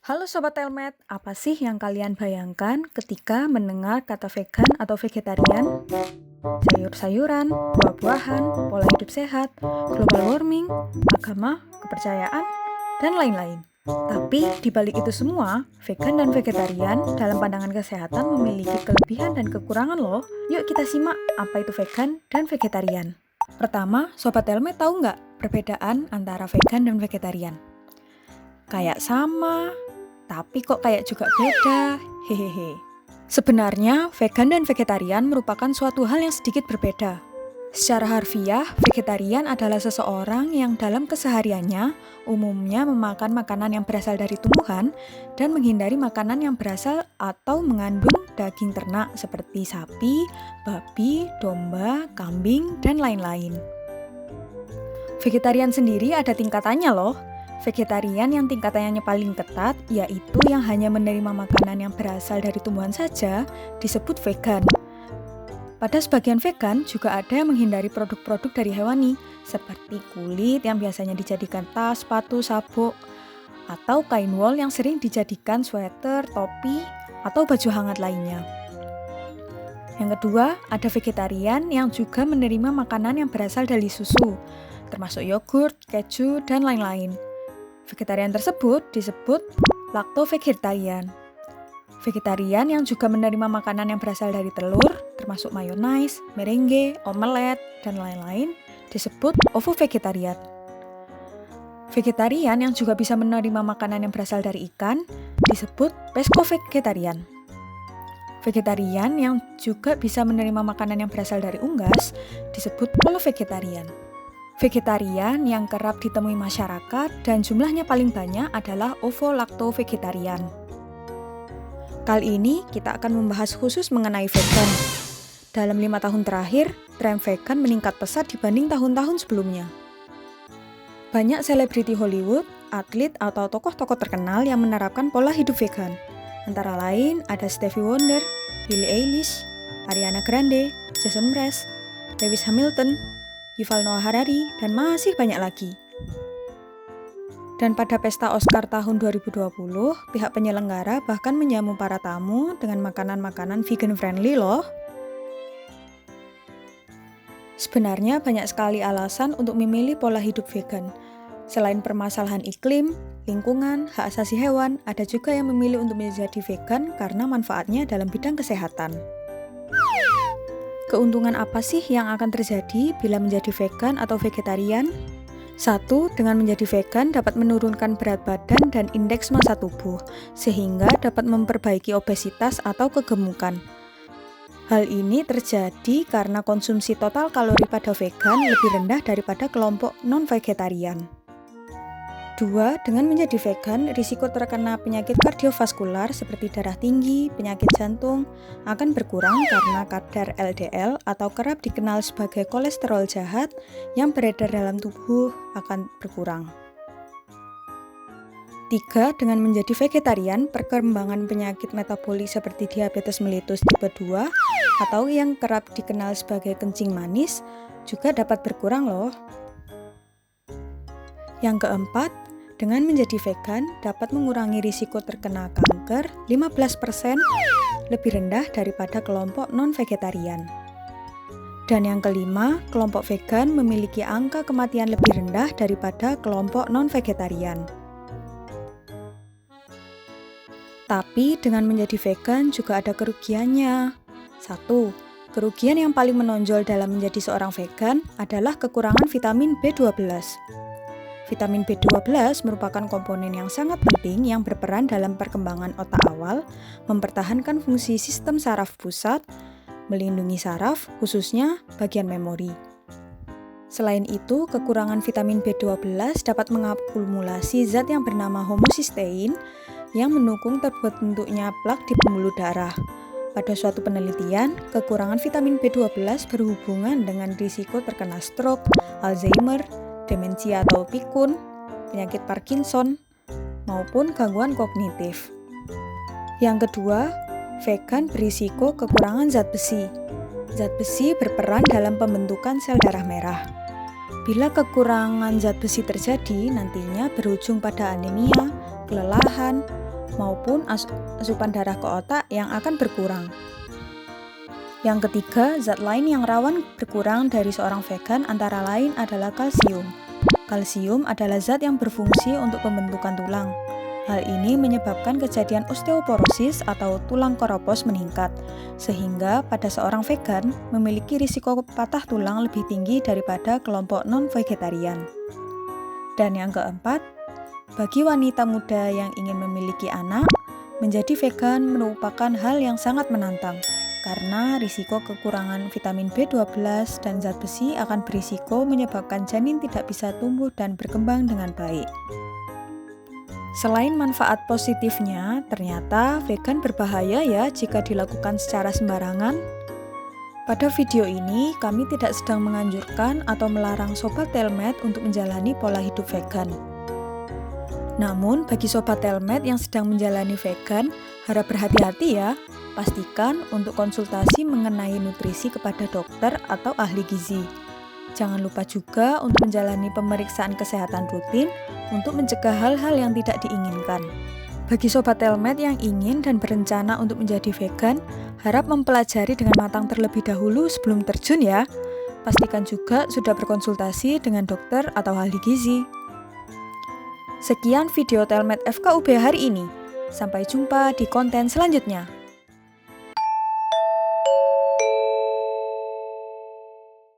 Halo Sobat Telmed, apa sih yang kalian bayangkan ketika mendengar kata vegan atau vegetarian? Sayur-sayuran, buah-buahan, pola hidup sehat, global warming, agama, kepercayaan, dan lain-lain. Tapi di balik itu semua, vegan dan vegetarian dalam pandangan kesehatan memiliki kelebihan dan kekurangan loh. Yuk kita simak apa itu vegan dan vegetarian. Pertama, Sobat Telmed tahu nggak perbedaan antara vegan dan vegetarian? Kayak sama, tapi kok kayak juga beda, hehehe. Sebenarnya, vegan dan vegetarian merupakan suatu hal yang sedikit berbeda. Secara harfiah, vegetarian adalah seseorang yang dalam kesehariannya umumnya memakan makanan yang berasal dari tumbuhan dan menghindari makanan yang berasal atau mengandung daging ternak seperti sapi, babi, domba, kambing, dan lain-lain. Vegetarian sendiri ada tingkatannya loh. Vegetarian yang tingkatannya paling ketat, yaitu yang hanya menerima makanan yang berasal dari tumbuhan saja, disebut vegan. Pada sebagian vegan juga ada yang menghindari produk-produk dari hewani, seperti kulit yang biasanya dijadikan tas, sepatu, sabuk, atau kain wol yang sering dijadikan sweater, topi, atau baju hangat lainnya. Yang kedua, ada vegetarian yang juga menerima makanan yang berasal dari susu, termasuk yogurt, keju, dan lain-lain. Vegetarian tersebut disebut lacto-vegetarian. Vegetarian yang juga menerima makanan yang berasal dari telur, termasuk mayonaise, merengue, omelet, dan lain-lain, disebut ovo-vegetarian. Vegetarian yang juga bisa menerima makanan yang berasal dari ikan, disebut pesco-vegetarian. Vegetarian yang juga bisa menerima makanan yang berasal dari unggas, disebut polo-vegetarian. Vegetarian yang kerap ditemui masyarakat dan jumlahnya paling banyak adalah ovo-lacto-vegetarian. Kali ini kita akan membahas khusus mengenai vegan. Dalam 5 tahun terakhir, tren vegan meningkat pesat dibanding tahun-tahun sebelumnya. Banyak selebriti Hollywood, atlet atau tokoh-tokoh terkenal yang menerapkan pola hidup vegan. Antara lain ada Stevie Wonder, Billie Eilish, Ariana Grande, Jason Mraz, Lewis Hamilton, Yuval Noah Harari, dan masih banyak lagi. Dan pada pesta Oscar tahun 2020, pihak penyelenggara bahkan menjamu para tamu dengan makanan-makanan vegan friendly loh. Sebenarnya banyak sekali alasan untuk memilih pola hidup vegan. Selain permasalahan iklim, lingkungan, hak asasi hewan, ada juga yang memilih untuk menjadi vegan karena manfaatnya dalam bidang kesehatan. Keuntungan apa sih yang akan terjadi bila menjadi vegan atau vegetarian? 1. Dengan menjadi vegan dapat menurunkan berat badan dan indeks massa tubuh, sehingga dapat memperbaiki obesitas atau kegemukan. Hal ini terjadi karena konsumsi total kalori pada vegan lebih rendah daripada kelompok non-vegetarian. 2. Dengan menjadi vegan, risiko terkena penyakit kardiovaskular seperti darah tinggi, penyakit jantung akan berkurang karena kadar LDL atau kerap dikenal sebagai kolesterol jahat yang beredar dalam tubuh akan berkurang. 3. Dengan menjadi vegetarian, perkembangan penyakit metabolik seperti diabetes mellitus tipe 2 atau yang kerap dikenal sebagai kencing manis juga dapat berkurang loh. Yang keempat, dengan menjadi vegan dapat mengurangi risiko terkena kanker 15% lebih rendah daripada kelompok non-vegetarian. Dan yang kelima, kelompok vegan memiliki angka kematian lebih rendah daripada kelompok non-vegetarian. Tapi dengan menjadi vegan juga ada kerugiannya. 1. Kerugian yang paling menonjol dalam menjadi seorang vegan adalah kekurangan vitamin B12. Vitamin B12 merupakan komponen yang sangat penting yang berperan dalam perkembangan otak awal, mempertahankan fungsi sistem saraf pusat, melindungi saraf, khususnya bagian memori. Selain itu, kekurangan vitamin B12 dapat mengakumulasi zat yang bernama homocysteine yang mendukung terbentuknya plak di pembuluh darah. Pada suatu penelitian, kekurangan vitamin B12 berhubungan dengan risiko terkena stroke, Alzheimer, demensia atau pikun, penyakit Parkinson, maupun gangguan kognitif. Yang kedua, vegan berisiko kekurangan zat besi. Zat besi berperan dalam pembentukan sel darah merah. Bila kekurangan zat besi terjadi, nantinya berujung pada anemia, kelelahan, maupun asupan darah ke otak yang akan berkurang. Yang ketiga, zat lain yang rawan berkurang dari seorang vegan antara lain adalah kalsium. Kalsium adalah zat yang berfungsi untuk pembentukan tulang. Hal ini menyebabkan kejadian osteoporosis atau tulang keropos meningkat, sehingga pada seorang vegan memiliki risiko patah tulang lebih tinggi daripada kelompok non-vegetarian. Dan yang keempat, bagi wanita muda yang ingin memiliki anak, menjadi vegan merupakan hal yang sangat menantang, karena risiko kekurangan vitamin B12 dan zat besi akan berisiko menyebabkan janin tidak bisa tumbuh dan berkembang dengan baik. Selain manfaat positifnya, ternyata vegan berbahaya ya jika dilakukan secara sembarangan. Pada video ini, kami tidak sedang menganjurkan atau melarang Sobat Telmed untuk menjalani pola hidup vegan. Namun, bagi Sobat Telmed yang sedang menjalani vegan, harap berhati-hati ya. Pastikan untuk konsultasi mengenai nutrisi kepada dokter atau ahli gizi. Jangan lupa juga untuk menjalani pemeriksaan kesehatan rutin untuk mencegah hal-hal yang tidak diinginkan. Bagi Sobat Telmed yang ingin dan berencana untuk menjadi vegan, harap mempelajari dengan matang terlebih dahulu sebelum terjun ya. Pastikan juga sudah berkonsultasi dengan dokter atau ahli gizi. Sekian video Telmed FKUB hari ini. Sampai jumpa di konten selanjutnya.